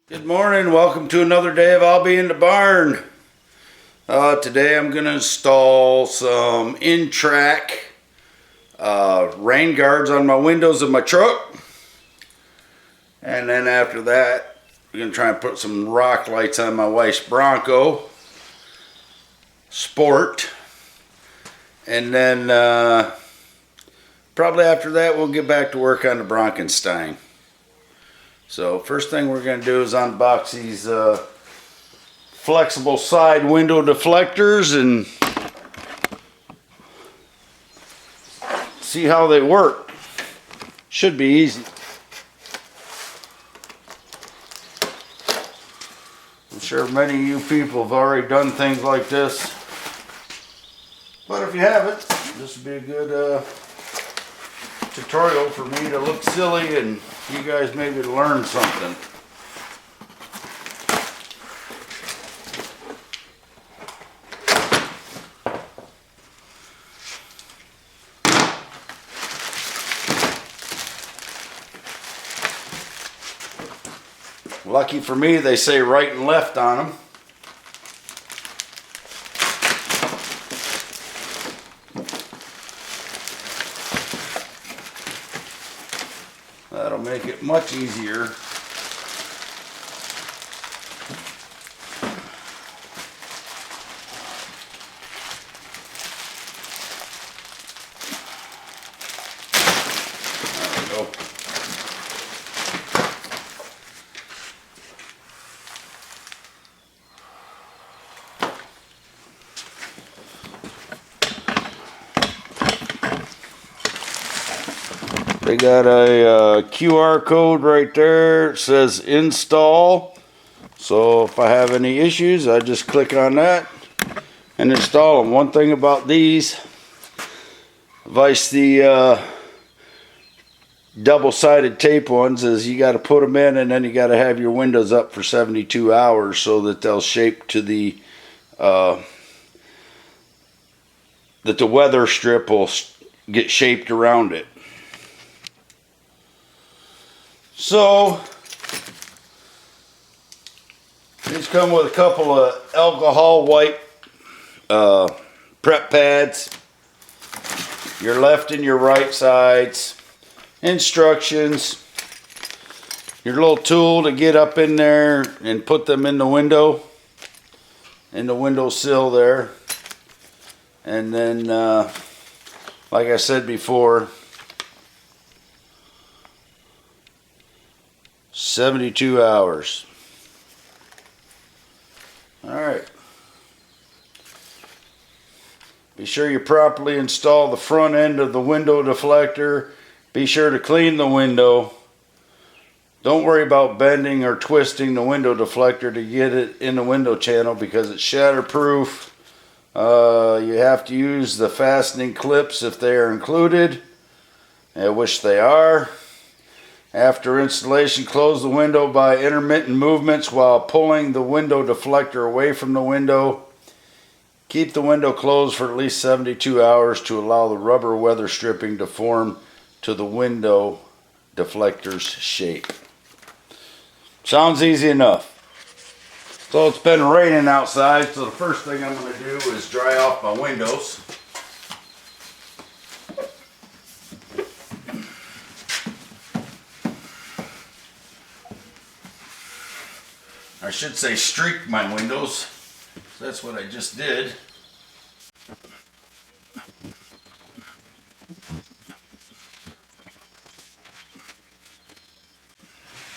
Good morning, welcome to another day of I'll Be in the Barn. Today I'm going to install some in-track rain guards on my windows of my truck. And then after that, we're going to try and put some rock lights on my wife's Bronco Sport. And then probably after that we'll get back to work on the Bronkenstein. So first thing we're going to do is unbox these flexible side window deflectors and see how they work. Should be easy. I'm sure many of you people have already done things like this, but if you haven't, this would be a good tutorial for me to look silly and you guys maybe learn something. Lucky for me, they say right and left on them. That'll make it much easier. There we go. They got a QR code right there. It says install. So if I have any issues, I just click on that and install them. One thing about these, vice the double-sided tape ones, is you got to put them in and then you got to have your windows up for 72 hours so that they'll shape to the that the weather strip will get shaped around it. So these come with a couple of alcohol wipe prep pads, your left and your right sides, instructions, your little tool to get up in there and put them in the windowsill there, and then like I said before, 72 hours. Alright. Be sure you properly install the front end of the window deflector. Be sure to clean the window. Don't worry about bending or twisting the window deflector to get it in the window channel because it's shatterproof. You have to use the fastening clips if they are included. I wish they are. After installation, close the window by intermittent movements while pulling the window deflector away from the window. Keep the window closed for at least 72 hours to allow the rubber weather stripping to form to the window deflector's shape. Sounds easy enough. So it's been raining outside, so the first thing I'm going to do is dry off my windows. I should say streak my windows. That's what I just did.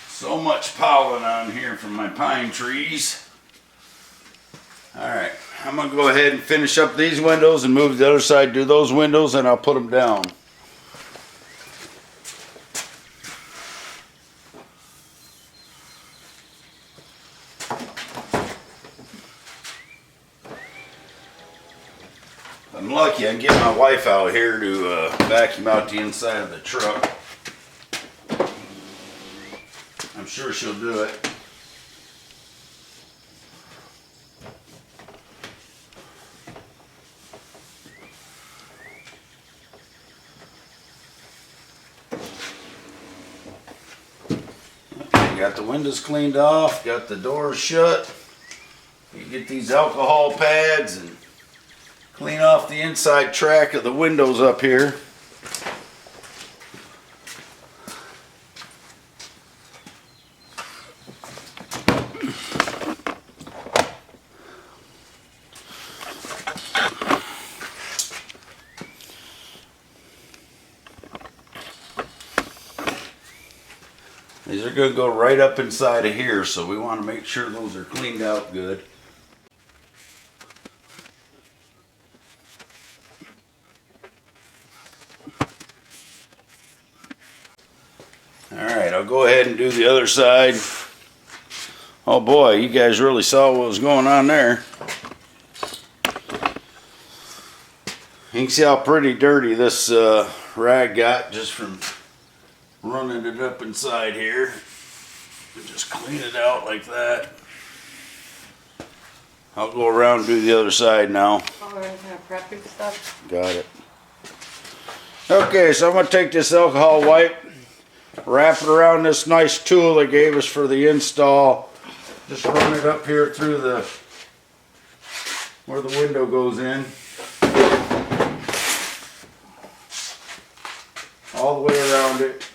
So much pollen on here from my pine trees. Alright, I'm going to go ahead and finish up these windows and move to the other side, do those windows, and I'll put them down. I'm lucky I can get my wife out here to vacuum out the inside of the truck. I'm sure she'll do it. got the windows cleaned off, got the doors shut. You get these alcohol pads and clean off the inside track of the windows up here. These are going to go right up inside of here, so we want to make sure those are cleaned out good. Alright, I'll go ahead and do the other side. Oh boy, you guys really saw what was going on there. You can see how pretty dirty this rag got just from running it up inside here. Just clean it out like that. I'll go around and do the other side now. Oh, we're gonna prep your stuff. Got it. Okay, so I'm going to take this alcohol wipe, wrap it around this nice tool they gave us for the install. Just run it up here through the where the window goes in. All the way around it.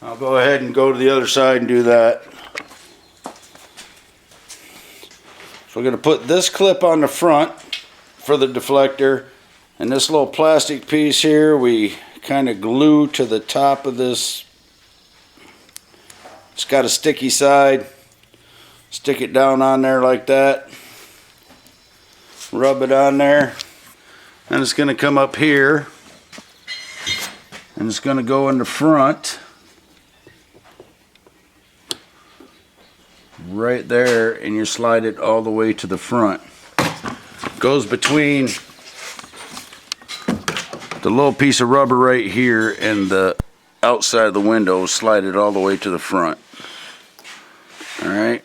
I'll go ahead and go to the other side and do that. So we're going to put this clip on the front for the deflector, and this little plastic piece here we kind of glue to the top of this. It's got a sticky side. Stick it down on there like that. Rub it on there. And it's going to come up here. And it's going to go in the front. Right there, and you slide it all the way to the front. Goes between the little piece of rubber right here and the outside of the window. Slide it all the way to the front. Alright,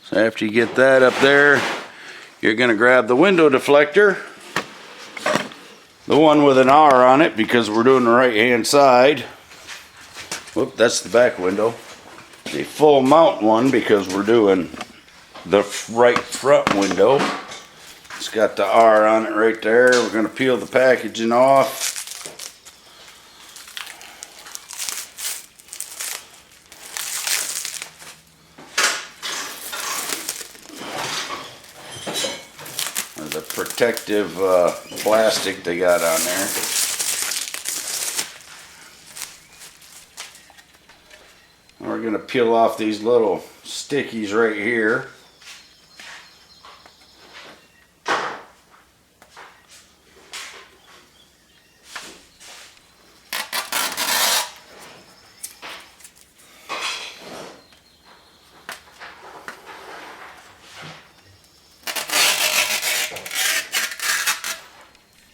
so after you get that up there, you're going to grab the window deflector, the one with an R on it because we're doing the right hand side. Whoop, that's the back window. The full mount one because we're doing the right front window. It's got the R on it right there. We're going to peel the packaging off. There's a protective plastic they got on there. We're going to peel off these little stickies right here.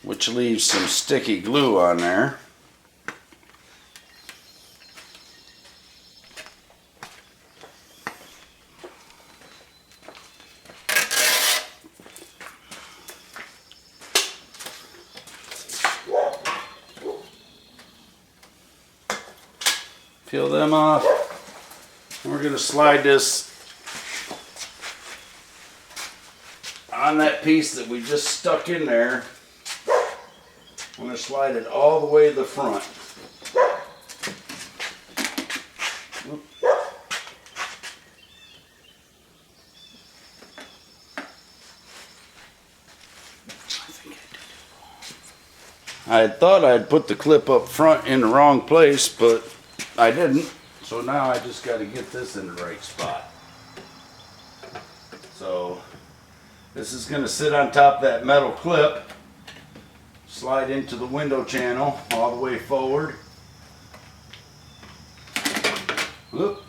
Which leaves some sticky glue on there. Peel them off. And we're going to slide this on that piece that we just stuck in there. I'm going to slide it all the way to the front. I thought I'd put the clip up front in the wrong place, but I didn't. So now I just got to get this in the right spot. So this is going to sit on top of that metal clip. Slide into the window channel all the way forward. Whoop.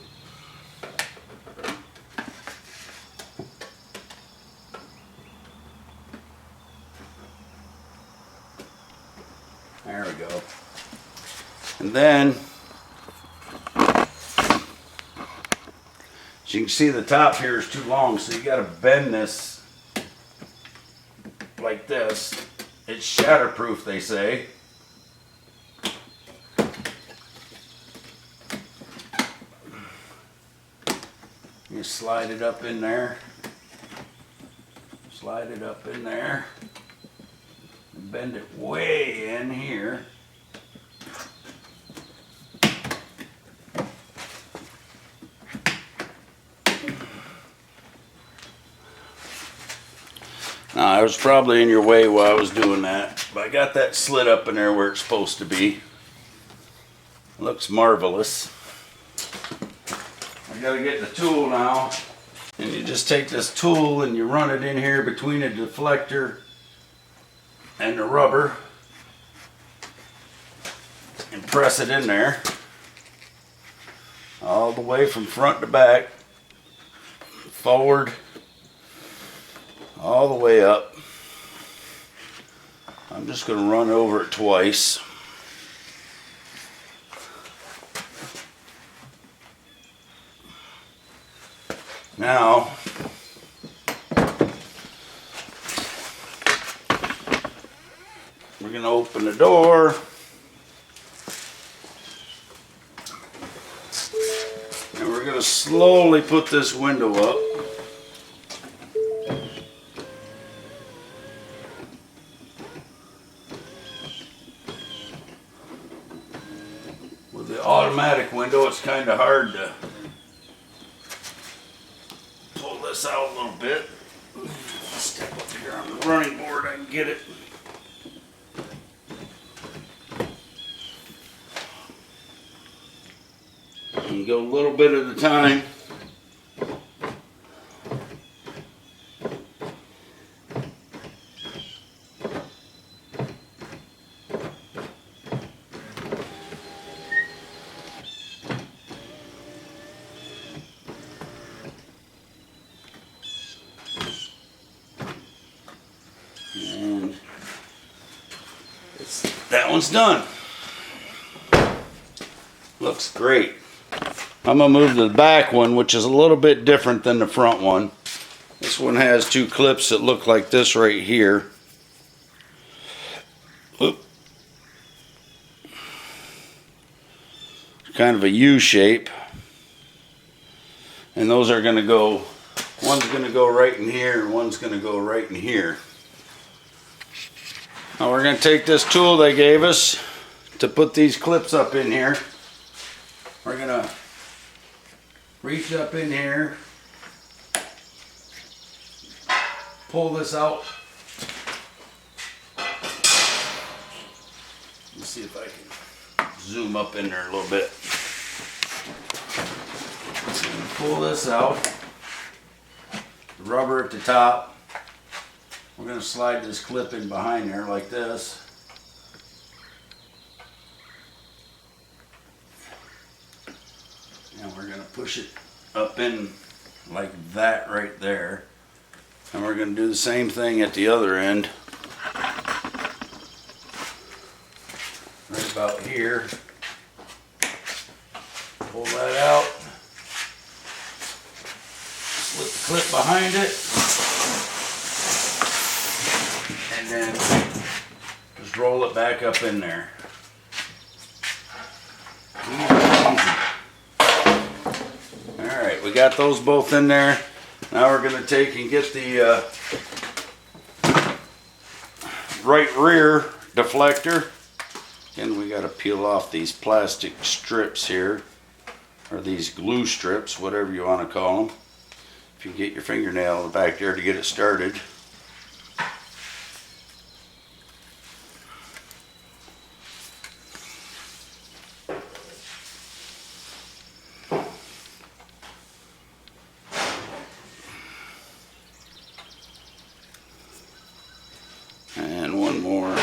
There we go. And then you can see the top here is too long, so you got to bend this like this. It's shatterproof, they say. You slide it up in there. Slide it up in there. And bend it way in here. Now, I was probably in your way while I was doing that, but I got that slit up in there where it's supposed to be. Looks marvelous. I gotta get the tool now. And you just take this tool and you run it in here between the deflector and the rubber and press it in there all the way from front to back, forward, all the way up. I'm just going to run over it twice. Now, we're going to open the door. And we're going to slowly put this window up. With the automatic window, it's kind of hard to pull this out a little bit. Step up here on the running board, I can get it. And go a little bit at a time. And that one's done. Looks great. I'm going to move to the back one, which is a little bit different than the front one. This one has two clips that look like this right here. Oop. Kind of a U shape. And those are going to go, one's going to go right in here and one's going to go right in here. Now we're going to take this tool they gave us to put these clips up in here. We're going to reach up in here, pull this out. Let's see if I can zoom up in there a little bit. Pull this out, the rubber at the top. We're going to slide this clip in behind there like this. And we're going to push it up in like that right there. And we're going to do the same thing at the other end. Right about here. Pull that out. Slip the clip behind it. And then just roll it back up in there. Alright, we got those both in there. Now we're going to take and get the right rear deflector. Again, we got to peel off these plastic strips here, or these glue strips, whatever you want to call them. If you get your fingernail in the back there to get it started. And one more.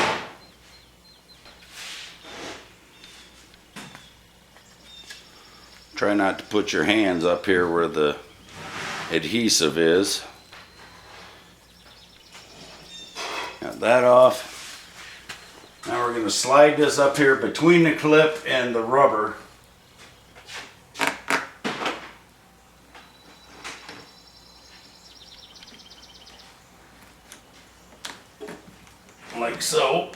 Try not to put your hands up here where the adhesive is. Got that off. Now we're going to slide this up here between the clip and the rubber. like so.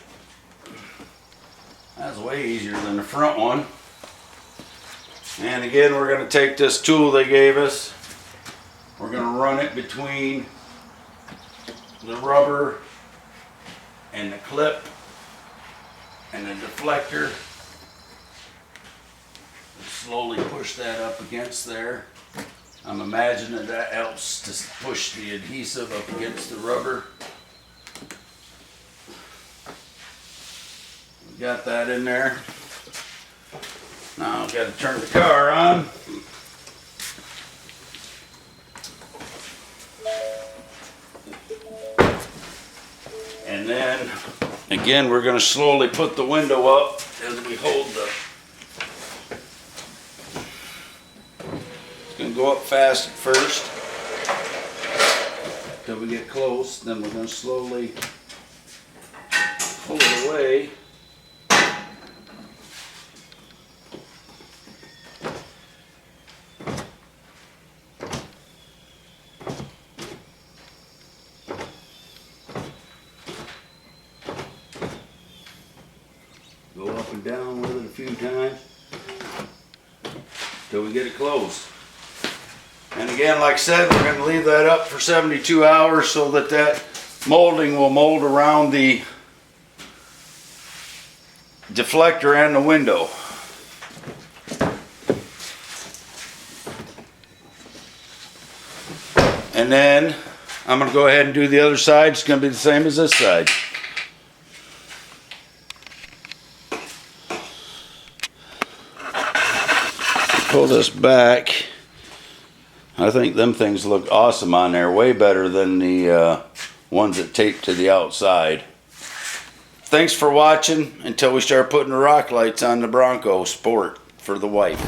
That's way easier than the front one. And again, we're going to take this tool they gave us. We're going to run it between the rubber and the clip and the deflector. Slowly push that up against there. I'm imagining that helps to push the adhesive up against the rubber. We got that in there. Now I've got to turn the car on. And then again, we're going to slowly put the window up as we hold the. It's going to go up fast at first until we get close. Then we're going to slowly pull it away. Go up and down with it a few times till we get it closed. And again, like I said, we're going to leave that up for 72 hours so that that molding will mold around the deflector and the window. And then I'm going to go ahead and do the other side. It's going to be the same as this side. Pull this back. I think them things look awesome on there, way better than the ones that tape to the outside. Thanks for watching until we start putting the rock lights on the Bronco Sport for the wife.